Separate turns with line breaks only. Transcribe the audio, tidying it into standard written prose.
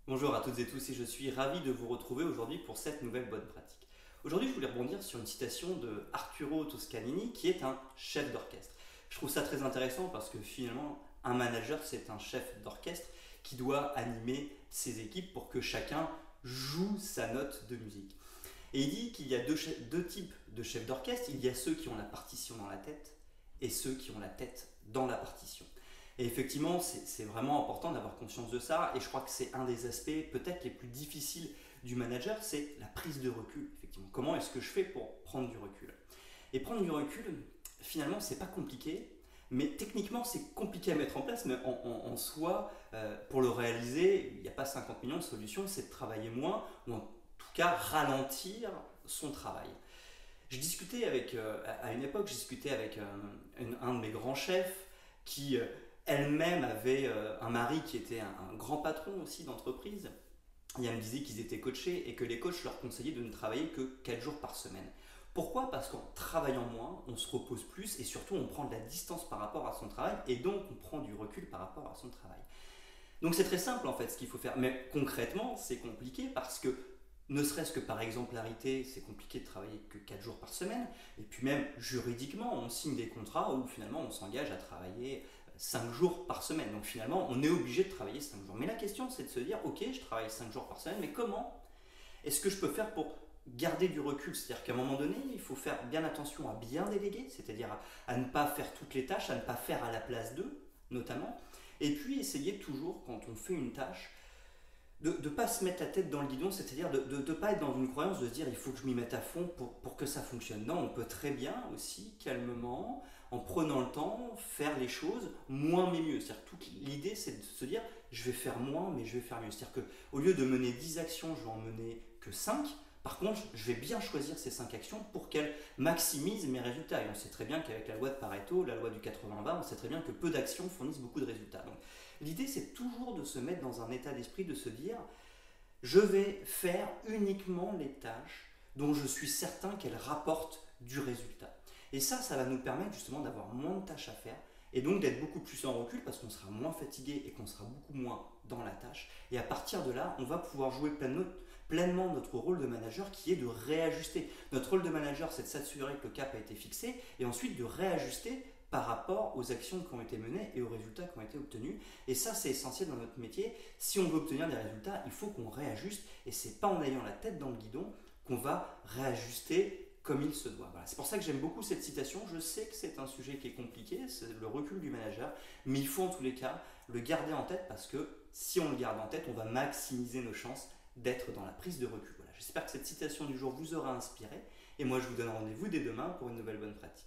Bonjour à toutes et tous et je suis ravi de vous retrouver aujourd'hui pour cette nouvelle bonne pratique. Aujourd'hui je voulais rebondir sur une citation de Arturo Toscanini qui est un chef d'orchestre. Je trouve ça très intéressant parce que finalement un manager c'est un chef d'orchestre qui doit animer ses équipes pour que chacun joue sa note de musique. Et il dit qu'il y a deux types de chefs d'orchestre, il y a ceux qui ont la partition dans la tête et ceux qui ont la tête dans la partition. Et effectivement, c'est vraiment important d'avoir conscience de ça. Et je crois que c'est un des aspects peut-être les plus difficiles du manager, c'est la prise de recul. Effectivement, comment est-ce que je fais pour prendre du recul? Et prendre du recul, finalement, c'est pas compliqué. Mais techniquement, c'est compliqué à mettre en place. Mais en soi, pour le réaliser, il n'y a pas 50 millions de solutions. C'est de travailler moins ou en tout cas ralentir son travail. Je discutais avec, à une époque, je discutais avec un de mes grands chefs qui elle-même avait un mari qui était un grand patron aussi d'entreprise. Et elle me disait qu'ils étaient coachés et que les coachs leur conseillaient de ne travailler que 4 jours par semaine. Pourquoi? Parce qu'en travaillant moins, on se repose plus et surtout on prend de la distance par rapport à son travail et donc on prend du recul par rapport à son travail. Donc c'est très simple en fait ce qu'il faut faire, mais concrètement c'est compliqué parce que ne serait-ce que par exemplarité, c'est compliqué de travailler que 4 jours par semaine, et puis même juridiquement, on signe des contrats où finalement on s'engage à travailler 5 jours par semaine. Donc finalement, on est obligé de travailler 5 jours. Mais la question, c'est de se dire, ok, je travaille 5 jours par semaine, mais comment est-ce que je peux faire pour garder du recul? C'est-à-dire qu'à un moment donné, il faut faire bien attention à bien déléguer, c'est-à-dire à ne pas faire toutes les tâches, à ne pas faire à la place d'eux, notamment. Et puis essayer toujours, quand on fait une tâche, de ne pas se mettre la tête dans le guidon, c'est-à-dire de ne pas être dans une croyance de se dire il faut que je m'y mette à fond pour que ça fonctionne. Non, on peut très bien aussi, calmement, en prenant le temps, faire les choses moins mais mieux. C'est-à-dire toute l'idée c'est de se dire je vais faire moins mais je vais faire mieux. C'est-à-dire qu'au lieu de mener 10 actions, je vais en mener que 5. Par contre, je vais bien choisir ces 5 actions pour qu'elles maximisent mes résultats. Et on sait très bien qu'avec la loi de Pareto, la loi du 80-20, on sait très bien que peu d'actions fournissent beaucoup de résultats. Donc, l'idée, c'est toujours de se mettre dans un état d'esprit, de se dire, je vais faire uniquement les tâches dont je suis certain qu'elles rapportent du résultat. Et ça va nous permettre justement d'avoir moins de tâches à faire et donc d'être beaucoup plus en recul parce qu'on sera moins fatigué et qu'on sera beaucoup moins dans la tâche. Et à partir de là, on va pouvoir jouer pleinement notre rôle de manager qui est de réajuster. Notre rôle de manager, c'est de s'assurer que le cap a été fixé et ensuite de réajuster par rapport aux actions qui ont été menées et aux résultats qui ont été obtenus. Et ça, c'est essentiel dans notre métier. Si on veut obtenir des résultats, il faut qu'on réajuste et c'est pas en ayant la tête dans le guidon qu'on va réajuster comme il se doit. Voilà. C'est pour ça que j'aime beaucoup cette citation. Je sais que c'est un sujet qui est compliqué, c'est le recul du manager, mais il faut en tous les cas le garder en tête parce que si on le garde en tête, on va maximiser nos chances d'être dans la prise de recul. Voilà. J'espère que cette citation du jour vous aura inspiré et moi je vous donne rendez-vous dès demain pour une nouvelle bonne pratique.